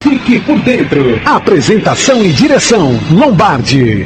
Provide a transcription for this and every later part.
Fique por dentro. Apresentação e direção, Lombardi.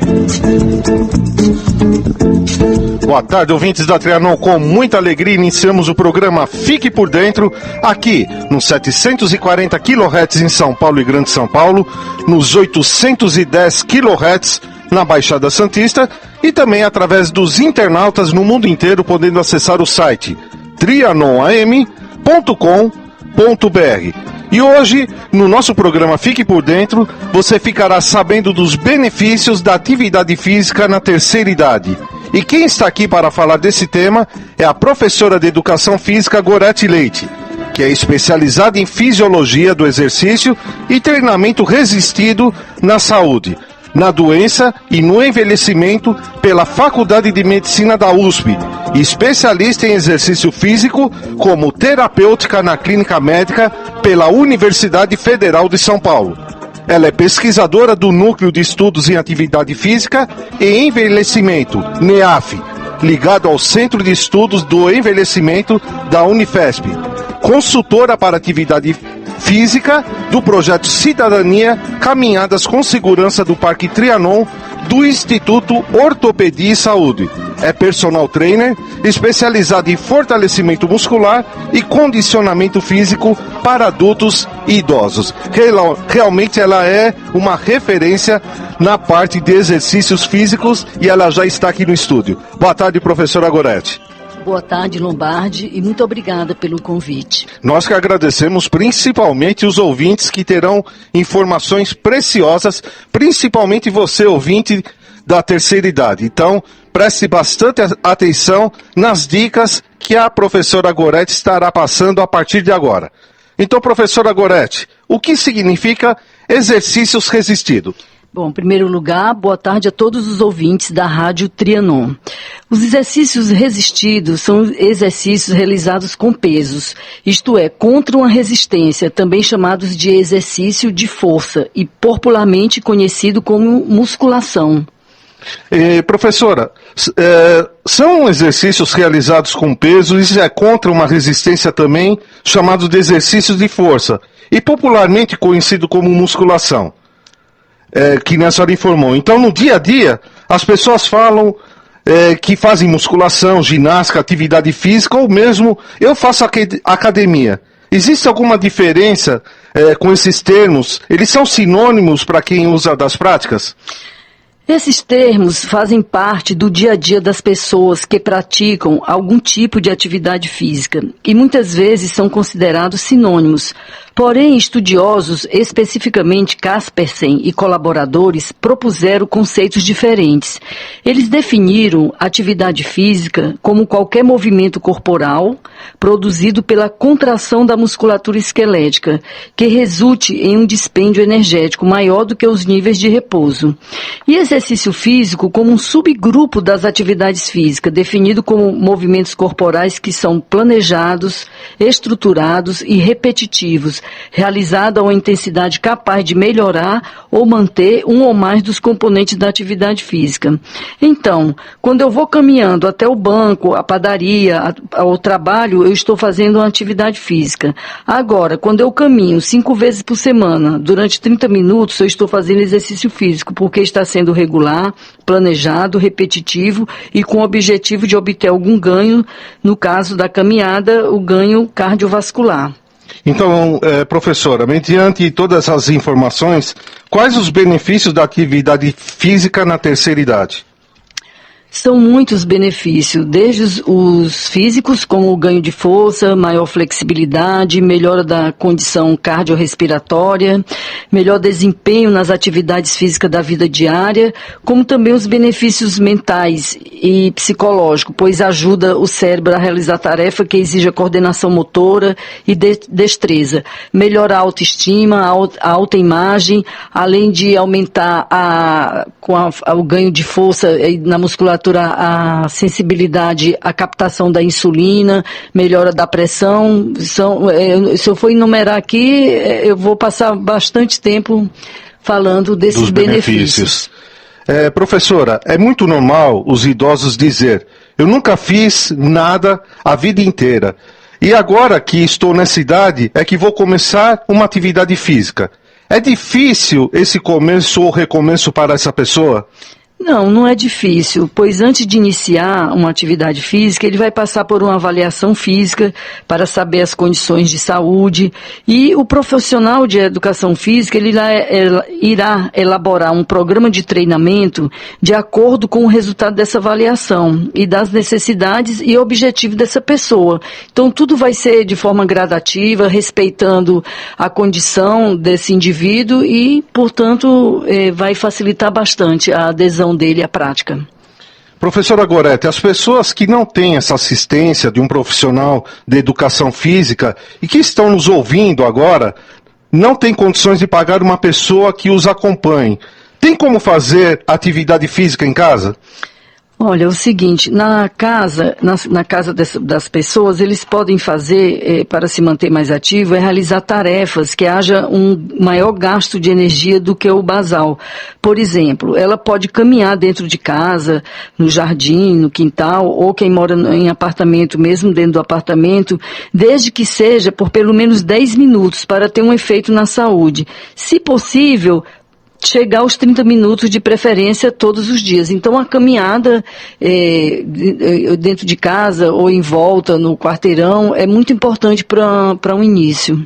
Boa tarde, ouvintes da Trianon. Com muita alegria iniciamos o programa Fique por Dentro, aqui nos 740 kHz em São Paulo e Grande São Paulo, nos 810 kHz na Baixada Santista e também através dos internautas no mundo inteiro, podendo acessar o site trianonam.com.br. E hoje, no nosso programa Fique por Dentro, você ficará sabendo dos benefícios da atividade física na terceira idade. E quem está aqui para falar desse tema é a professora de Educação Física Gorete Leite, que é especializada em Fisiologia do Exercício e Treinamento Resistido na Saúde, na Doença e no Envelhecimento pela Faculdade de Medicina da USP, e especialista em exercício físico como terapêutica na Clínica Médica pela Universidade Federal de São Paulo. Ela é pesquisadora do Núcleo de Estudos em Atividade Física e Envelhecimento, NEAF, ligado ao Centro de Estudos do Envelhecimento da Unifesp, consultora para atividade física do projeto Cidadania Caminhadas com Segurança do Parque Trianon do Instituto Ortopedia e Saúde. É personal trainer, especializado em fortalecimento muscular e condicionamento físico para adultos e idosos. Realmente ela é uma referência na parte de exercícios físicos e ela já está aqui no estúdio. Boa tarde, professora Gorete. Boa tarde, Lombardi, e muito obrigada pelo convite. Nós que agradecemos, principalmente os ouvintes que terão informações preciosas, principalmente você, ouvinte da terceira idade. Então, preste bastante atenção nas dicas que a professora Gorete estará passando a partir de agora. Então, professora Gorete, o que significa exercícios resistidos? Bom, em primeiro lugar, boa tarde a todos os ouvintes da Rádio Trianon. Os exercícios resistidos são exercícios realizados com pesos, isto é, contra uma resistência, também chamados de exercício de força e popularmente conhecido como musculação. Professora, são exercícios realizados com peso, isso é contra uma resistência também, chamado de exercícios de força, e popularmente conhecido como musculação. Que a senhora informou. Então, no dia a dia, as pessoas falam que fazem musculação, ginástica, atividade física, ou mesmo eu faço academia. Existe alguma diferença com esses termos? Eles são sinônimos para quem usa das práticas? Esses termos fazem parte do dia a dia das pessoas que praticam algum tipo de atividade física e muitas vezes são considerados sinônimos. Porém, estudiosos, especificamente Kaspersen e colaboradores, propuseram conceitos diferentes. Eles definiram atividade física como qualquer movimento corporal produzido pela contração da musculatura esquelética, que resulte em um dispêndio energético maior do que os níveis de repouso. E exercício físico como um subgrupo das atividades físicas, definido como movimentos corporais que são planejados, estruturados e repetitivos, realizado a uma intensidade capaz de melhorar ou manter um ou mais dos componentes da atividade física. Então, quando eu vou caminhando até o banco, a padaria, ao trabalho, eu estou fazendo uma atividade física. Agora, quando eu caminho 5 vezes por semana, durante 30 minutos, eu estou fazendo exercício físico, porque está sendo regular, planejado, repetitivo e com o objetivo de obter algum ganho, no caso da caminhada, o ganho cardiovascular. Então, professora, mediante todas as informações, quais os benefícios da atividade física na terceira idade? São muitos benefícios, desde os físicos, como o ganho de força, maior flexibilidade, melhora da condição cardiorrespiratória, melhor desempenho nas atividades físicas da vida diária, como também os benefícios mentais e psicológicos, pois ajuda o cérebro a realizar tarefa que exige coordenação motora e destreza, melhora a autoestima, a autoimagem, além de aumentar o ganho de força na musculatura, a sensibilidade à captação da insulina, melhora da pressão. Se eu for enumerar aqui, eu vou passar bastante tempo falando desses benefícios. Professora, é muito normal os idosos dizer: eu nunca fiz nada a vida inteira, e agora que estou nessa idade é que vou começar uma atividade física. É difícil esse começo ou recomeço para essa pessoa? Não, não é difícil, pois antes de iniciar uma atividade física, ele vai passar por uma avaliação física para saber as condições de saúde e o profissional de educação física ele irá elaborar um programa de treinamento de acordo com o resultado dessa avaliação e das necessidades e objetivos dessa pessoa. Então, tudo vai ser de forma gradativa, respeitando a condição desse indivíduo e, portanto, vai facilitar bastante a adesão dele à prática. Professora Gorete, as pessoas que não têm essa assistência de um profissional de educação física e que estão nos ouvindo agora, não têm condições de pagar uma pessoa que os acompanhe. Tem como fazer atividade física em casa? Olha, é o seguinte, na casa das pessoas, eles podem fazer, para se manter mais ativo, realizar tarefas que haja um maior gasto de energia do que o basal. Por exemplo, ela pode caminhar dentro de casa, no jardim, no quintal, ou quem mora em apartamento, mesmo dentro do apartamento, desde que seja por pelo menos 10 minutos, para ter um efeito na saúde. Se possível, chegar aos 30 minutos de preferência todos os dias. Então, a caminhada dentro de casa ou em volta, no quarteirão, é muito importante para um início.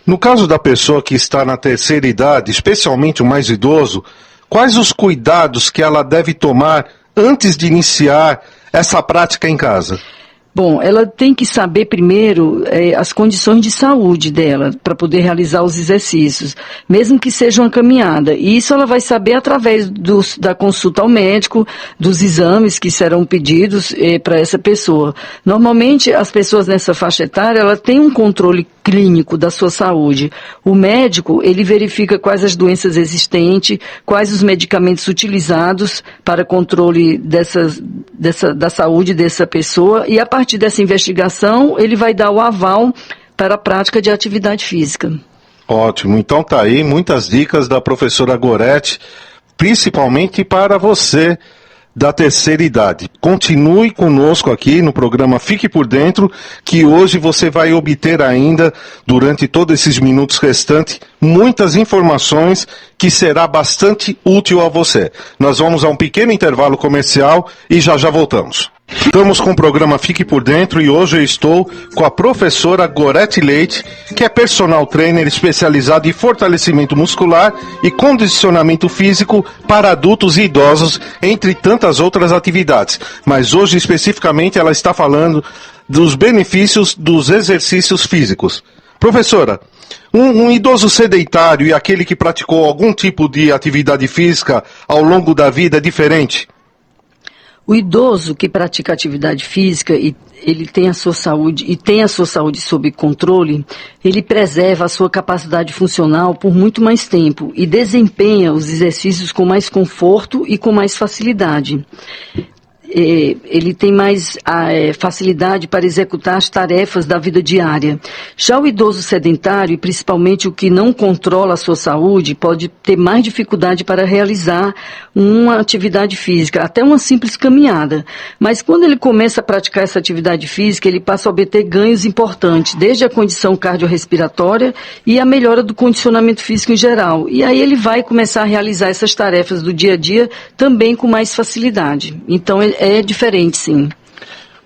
No caso da pessoa que está na terceira idade, especialmente o mais idoso, quais os cuidados que ela deve tomar antes de iniciar essa prática em casa? Bom, ela tem que saber primeiro as condições de saúde dela para poder realizar os exercícios, mesmo que seja uma caminhada. E isso ela vai saber através da consulta ao médico, dos exames que serão pedidos para essa pessoa. Normalmente, as pessoas nessa faixa etária, ela tem um controle clínico da sua saúde. O médico, ele verifica quais as doenças existentes, quais os medicamentos utilizados para controle da saúde dessa pessoa e a partir dessa investigação, ele vai dar o aval para a prática de atividade física. Ótimo, então tá aí muitas dicas da professora Gorete, principalmente para você da terceira idade. Continue conosco aqui no programa Fique por Dentro, que hoje você vai obter ainda, durante todos esses minutos restantes, muitas informações que será bastante útil a você. Nós vamos a um pequeno intervalo comercial e já voltamos. Estamos com o programa Fique por Dentro e hoje eu estou com a professora Gorete Leite, que é personal trainer especializado em fortalecimento muscular e condicionamento físico para adultos e idosos, entre tantas outras atividades. Mas hoje especificamente ela está falando dos benefícios dos exercícios físicos. Professora, um idoso sedentário e aquele que praticou algum tipo de atividade física ao longo da vida é diferente? O idoso que pratica atividade física e ele tem a sua saúde sob controle, ele preserva a sua capacidade funcional por muito mais tempo e desempenha os exercícios com mais conforto e com mais facilidade. Ele tem mais facilidade para executar as tarefas da vida diária. Já o idoso sedentário, e principalmente o que não controla a sua saúde, pode ter mais dificuldade para realizar uma atividade física, até uma simples caminhada. Mas quando ele começa a praticar essa atividade física, ele passa a obter ganhos importantes, desde a condição cardiorrespiratória e a melhora do condicionamento físico em geral. E aí ele vai começar a realizar essas tarefas do dia a dia também com mais facilidade. Então, é diferente, sim.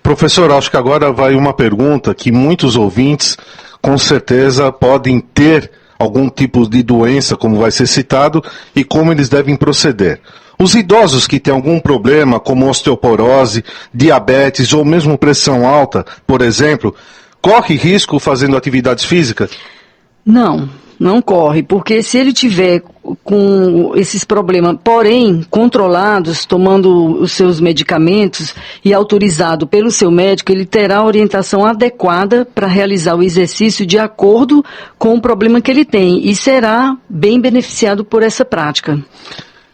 Professor, acho que agora vai uma pergunta que muitos ouvintes, com certeza, podem ter algum tipo de doença, como vai ser citado, e como eles devem proceder. Os idosos que têm algum problema, como osteoporose, diabetes ou mesmo pressão alta, por exemplo, corre risco fazendo atividades físicas? Não corre, porque se ele tiver com esses problemas, porém controlados, tomando os seus medicamentos e autorizado pelo seu médico, ele terá a orientação adequada para realizar o exercício de acordo com o problema que ele tem e será bem beneficiado por essa prática.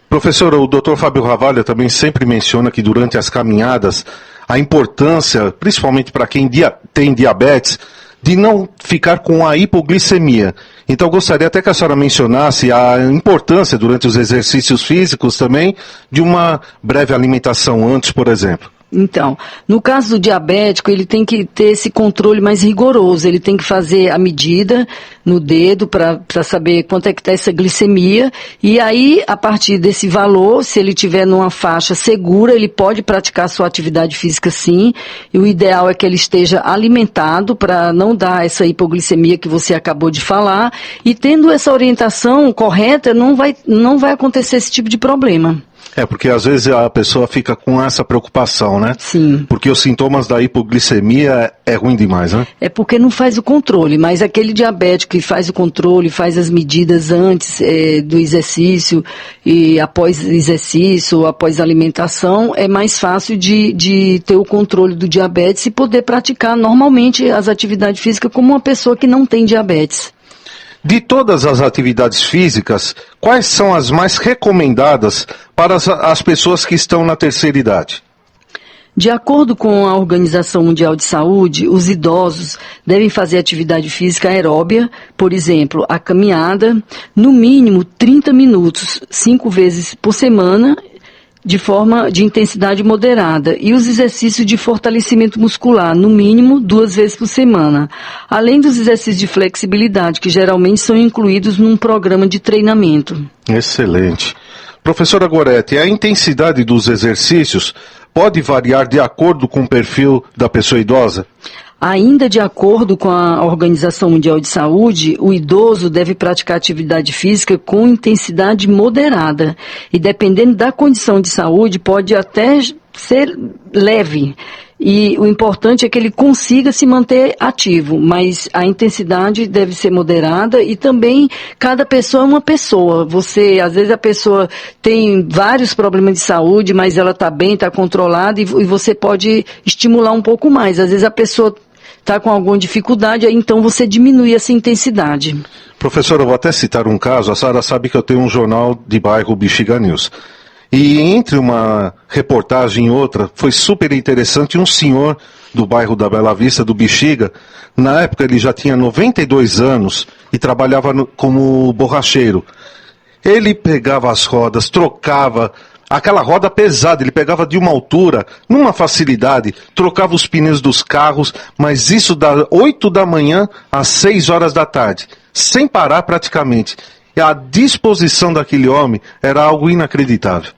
Professor, o Dr. Fábio Ravalha também sempre menciona que durante as caminhadas, a importância, principalmente para quem tem diabetes, de não ficar com a hipoglicemia. Então, gostaria até que a senhora mencionasse a importância, durante os exercícios físicos também, de uma breve alimentação antes, por exemplo. Então, no caso do diabético, ele tem que ter esse controle mais rigoroso, ele tem que fazer a medida no dedo para saber quanto é que está essa glicemia, e aí, a partir desse valor, se ele estiver numa faixa segura, ele pode praticar sua atividade física sim, e o ideal é que ele esteja alimentado para não dar essa hipoglicemia que você acabou de falar, e tendo essa orientação correta, não vai acontecer esse tipo de problema. Porque às vezes a pessoa fica com essa preocupação, né? Sim. Porque os sintomas da hipoglicemia é ruim demais, né? É porque não faz o controle, mas aquele diabético que faz o controle, faz as medidas antes do exercício e após exercício, após alimentação, é mais fácil de ter o controle do diabetes e poder praticar normalmente as atividades físicas como uma pessoa que não tem diabetes. De todas as atividades físicas, quais são as mais recomendadas para as pessoas que estão na terceira idade? De acordo com a Organização Mundial de Saúde, os idosos devem fazer atividade física aeróbia, por exemplo, a caminhada, no mínimo 30 minutos, 5 vezes por semana, de forma de intensidade moderada, e os exercícios de fortalecimento muscular, no mínimo 2 vezes por semana, além dos exercícios de flexibilidade, que geralmente são incluídos num programa de treinamento. Excelente. Professora Goretti, a intensidade dos exercícios pode variar de acordo com o perfil da pessoa idosa? Ainda de acordo com a Organização Mundial de Saúde, o idoso deve praticar atividade física com intensidade moderada e, dependendo da condição de saúde, pode até ser leve. E o importante é que ele consiga se manter ativo, mas a intensidade deve ser moderada e também cada pessoa é uma pessoa. Às vezes a pessoa tem vários problemas de saúde, mas ela está bem, está controlada e você pode estimular um pouco mais. Às vezes a pessoa está com alguma dificuldade, aí então você diminui essa intensidade. Professor, eu vou até citar um caso. A senhora sabe que eu tenho um jornal de bairro, Bexiga News. E entre uma reportagem e outra, foi super interessante, um senhor do bairro da Bela Vista, do Bexiga, na época ele já tinha 92 anos e trabalhava como borracheiro. Ele pegava as rodas, trocava aquela roda pesada, ele pegava de uma altura, numa facilidade, trocava os pneus dos carros, mas isso das 8 da manhã às 6 horas da tarde, sem parar praticamente. E a disposição daquele homem era algo inacreditável.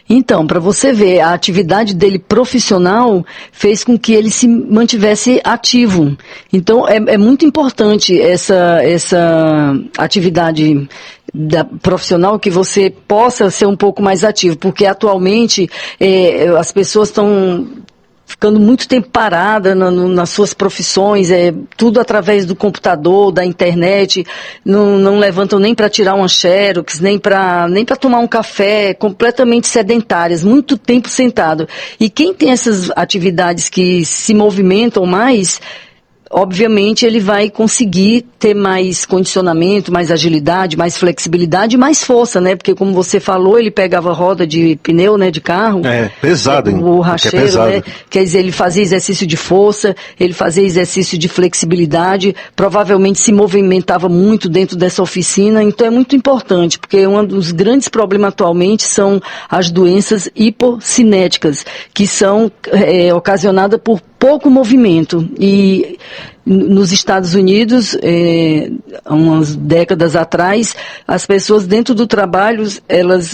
Então, para você ver, a atividade dele profissional fez com que ele se mantivesse ativo. Então, é muito importante essa atividade profissional, que você possa ser um pouco mais ativo, porque atualmente as pessoas estão ficando muito tempo parada nas suas profissões, tudo através do computador, da internet, não levantam nem para tirar uma xerox, nem para tomar um café, completamente sedentárias, muito tempo sentado. E quem tem essas atividades que se movimentam mais, obviamente ele vai conseguir ter mais condicionamento, mais agilidade, mais flexibilidade e mais força, né? Porque como você falou, ele pegava roda de pneu, né, de carro. Pesado, hein? O racheiro, né? Quer dizer, ele fazia exercício de força, ele fazia exercício de flexibilidade, provavelmente se movimentava muito dentro dessa oficina, então é muito importante, porque um dos grandes problemas atualmente são as doenças hipocinéticas, que são ocasionadas por pouco movimento. E nos Estados Unidos, umas décadas atrás, as pessoas dentro do trabalho,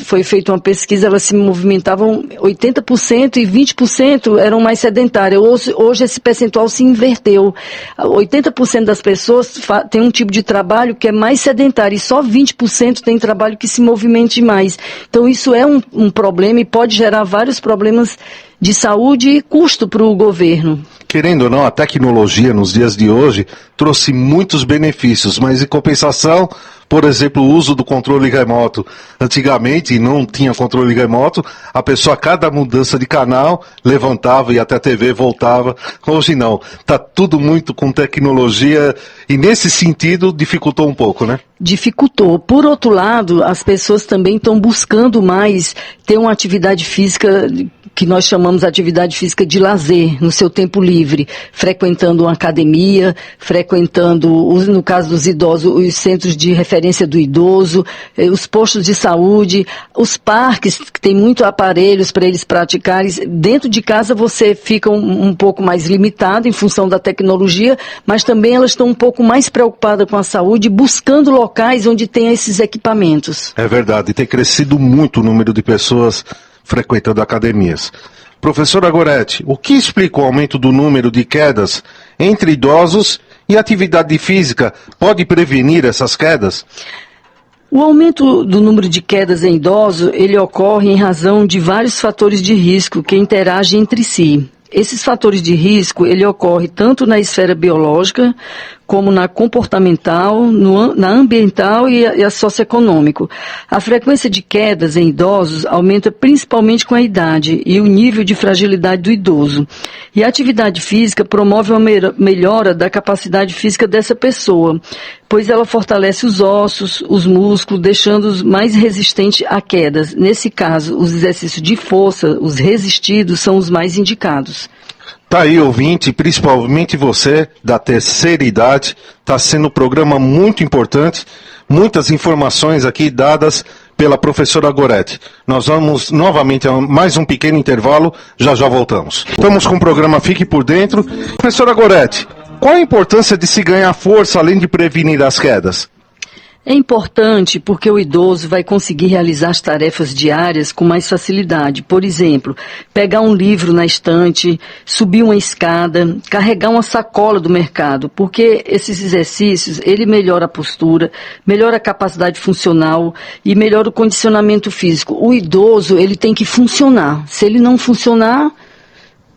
foi feita uma pesquisa, elas se movimentavam 80% e 20% eram mais sedentárias. Hoje esse percentual se inverteu. 80% das pessoas têm um tipo de trabalho que é mais sedentário e só 20% tem trabalho que se movimente mais. Então isso é um problema e pode gerar vários problemas de saúde e custo para o governo. Querendo ou não, a tecnologia nos dias de hoje trouxe muitos benefícios, mas em compensação, por exemplo, o uso do controle remoto. Antigamente não tinha controle remoto, a pessoa a cada mudança de canal levantava e até a TV voltava. Hoje não, está tudo muito com tecnologia e nesse sentido dificultou um pouco, né? Dificultou. Por outro lado, as pessoas também estão buscando mais ter uma atividade física que nós chamamos de atividade física de lazer, no seu tempo livre, frequentando uma academia, frequentando, no caso dos idosos, os centros de referência do idoso, os postos de saúde, os parques, que tem muito aparelhos para eles praticarem. Dentro de casa você fica um pouco mais limitado em função da tecnologia, mas também elas estão um pouco mais preocupadas com a saúde, buscando locais onde tem esses equipamentos. É verdade, tem crescido muito o número de pessoas frequentando academias. Professora Goretti, o que explica o aumento do número de quedas entre idosos e a atividade física pode prevenir essas quedas? O aumento do número de quedas em idosos, ele ocorre em razão de vários fatores de risco que interagem entre si. Esses fatores de risco, ele ocorre tanto na esfera biológica, como na comportamental, na ambiental e a socioeconômico. A frequência de quedas em idosos aumenta principalmente com a idade e o nível de fragilidade do idoso. E a atividade física promove uma melhora da capacidade física dessa pessoa, pois ela fortalece os ossos, os músculos, deixando-os mais resistentes a quedas. Nesse caso, os exercícios de força, os resistidos, são os mais indicados. Tá aí, ouvinte, principalmente você da terceira idade, está sendo um programa muito importante, muitas informações aqui dadas pela professora Goretti. Nós vamos novamente a mais um pequeno intervalo, já voltamos. Estamos com o programa Fique por Dentro. Professora Goretti, qual a importância de se ganhar força além de prevenir as quedas? É importante porque o idoso vai conseguir realizar as tarefas diárias com mais facilidade. Por exemplo, pegar um livro na estante, subir uma escada, carregar uma sacola do mercado, porque esses exercícios, ele melhora a postura, melhora a capacidade funcional e melhora o condicionamento físico. O idoso, ele tem que funcionar. Se ele não funcionar,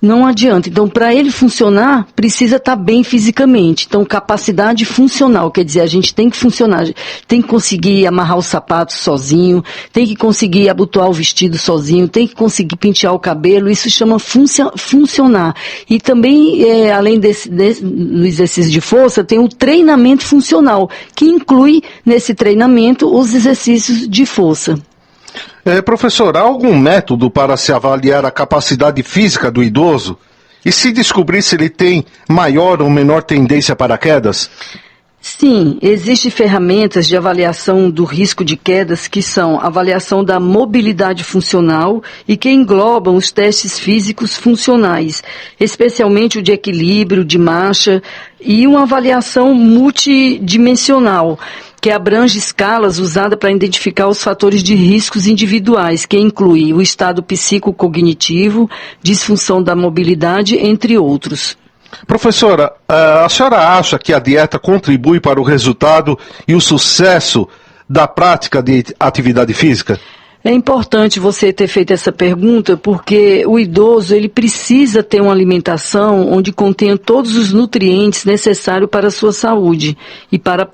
não adianta. Então, para ele funcionar, precisa estar bem fisicamente. Então, capacidade funcional, quer dizer, a gente tem que funcionar, tem que conseguir amarrar os sapatos sozinho, tem que conseguir abotoar o vestido sozinho, tem que conseguir pentear o cabelo, isso chama funcionar. E também, além do exercício de força, tem o treinamento funcional, que inclui nesse treinamento os exercícios de força. Professor, há algum método para se avaliar a capacidade física do idoso? E se descobrir se ele tem maior ou menor tendência para quedas? Sim, existem ferramentas de avaliação do risco de quedas que são avaliação da mobilidade funcional e que englobam os testes físicos funcionais, especialmente o de equilíbrio, de marcha e uma avaliação multidimensional, que abrange escalas usadas para identificar os fatores de riscos individuais, que inclui o estado psicocognitivo, disfunção da mobilidade, entre outros. Professora, a senhora acha que a dieta contribui para o resultado e o sucesso da prática de atividade física? É importante você ter feito essa pergunta porque o idoso ele precisa ter uma alimentação onde contenha todos os nutrientes necessários para a sua saúde e para a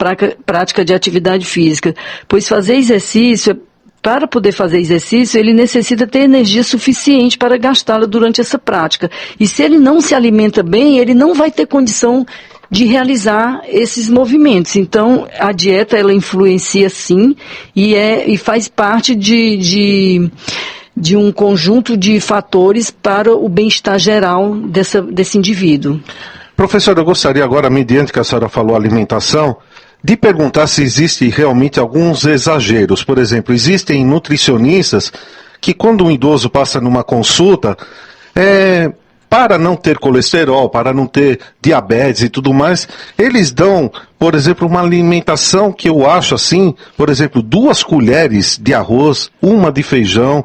prática de atividade física, pois fazer exercício, para poder fazer exercício, ele necessita ter energia suficiente para gastá-la durante essa prática. E se ele não se alimenta bem, ele não vai ter condição de realizar esses movimentos. Então, a dieta, ela influencia sim, e faz parte de um conjunto de fatores para o bem-estar geral desse indivíduo. Professora, eu gostaria agora, mediante que a senhora falou alimentação, de perguntar se existe realmente alguns exageros. Por exemplo, existem nutricionistas que quando um idoso passa numa consulta, para não ter colesterol, para não ter diabetes e tudo mais, eles dão, por exemplo, uma alimentação que eu acho assim, por exemplo, 2 colheres de arroz, 1 de feijão.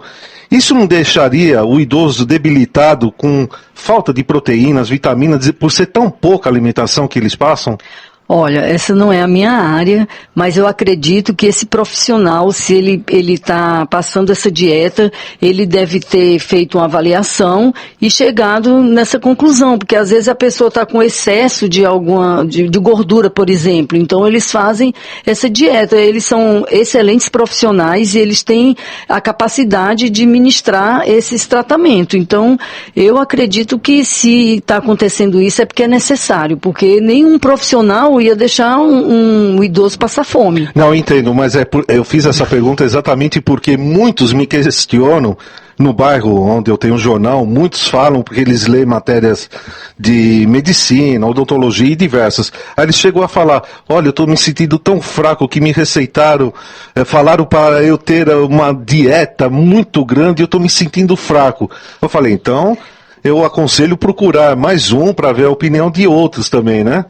Isso não deixaria o idoso debilitado com falta de proteínas, vitaminas, por ser tão pouca alimentação que eles passam? Olha, essa não é a minha área, mas eu acredito que esse profissional, se ele está passando essa dieta, ele deve ter feito uma avaliação e chegado nessa conclusão, porque às vezes a pessoa está com excesso de gordura, por exemplo, então eles fazem essa dieta, eles são excelentes profissionais e eles têm a capacidade de ministrar esses tratamentos, então eu acredito que se está acontecendo isso é porque é necessário, porque nenhum profissional não ia deixar um idoso passar fome. Não, entendo, mas eu fiz essa pergunta exatamente porque muitos me questionam. No bairro onde eu tenho um jornal, muitos falam porque eles lêem matérias de medicina, odontologia e diversas. Aí eles chegam a falar, olha, eu estou me sentindo tão fraco que me receitaram, falaram para eu ter uma dieta muito grande e eu estou me sentindo fraco. Eu falei, então eu aconselho procurar mais um para ver a opinião de outros também, né?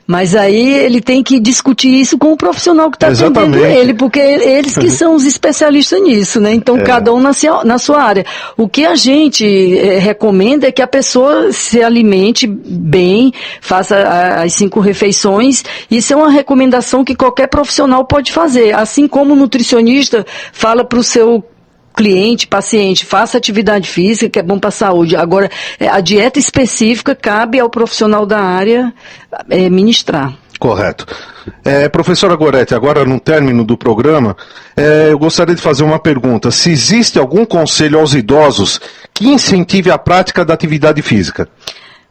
Mas aí ele tem que discutir isso com o profissional que está atendendo ele, porque eles que são os especialistas nisso, né? Então, cada um na sua área. O que a gente recomenda é que a pessoa se alimente bem, faça as 5 refeições. Isso é uma recomendação que qualquer profissional pode fazer. Assim como o nutricionista fala para o seu cliente, paciente, faça atividade física, que é bom para a saúde. Agora, a dieta específica cabe ao profissional da área ministrar. Correto. Professora Goretti, agora no término do programa, eu gostaria de fazer uma pergunta. Se existe algum conselho aos idosos que incentive a prática da atividade física?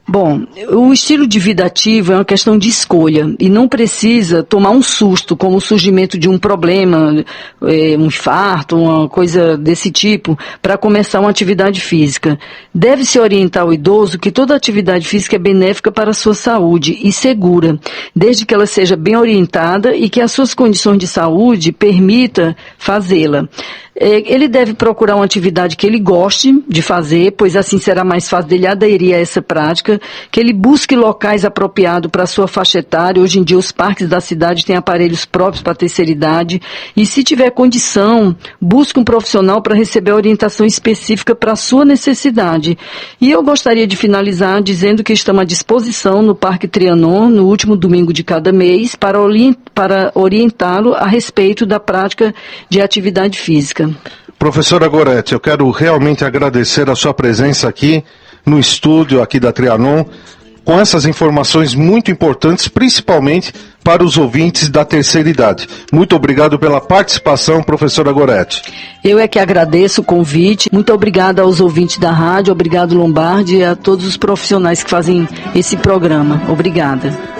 Bom, o estilo de vida ativo é uma questão de escolha e não precisa tomar um susto, como o surgimento de um problema, um infarto, uma coisa desse tipo, para começar uma atividade física. Deve-se orientar o idoso que toda atividade física é benéfica para a sua saúde e segura, desde que ela seja bem orientada e que as suas condições de saúde permita fazê-la. Ele deve procurar uma atividade que ele goste de fazer, pois assim será mais fácil dele aderir a essa prática, que ele busque locais apropriados para a sua faixa etária. Hoje em dia os parques da cidade têm aparelhos próprios para a terceira idade, e se tiver condição, busque um profissional para receber a orientação específica para a sua necessidade. E eu gostaria de finalizar dizendo que estamos à disposição no Parque Trianon, no último domingo de cada mês, para orientá-lo a respeito da prática de atividade física. Professora Goretti, eu quero realmente agradecer a sua presença aqui no estúdio aqui da Trianon, com essas informações muito importantes, principalmente para os ouvintes da terceira idade. Muito obrigado pela participação, professora Goretti. Eu é que agradeço o convite. Muito obrigada aos ouvintes da rádio, obrigado Lombardi e a todos os profissionais que fazem esse programa. Obrigada.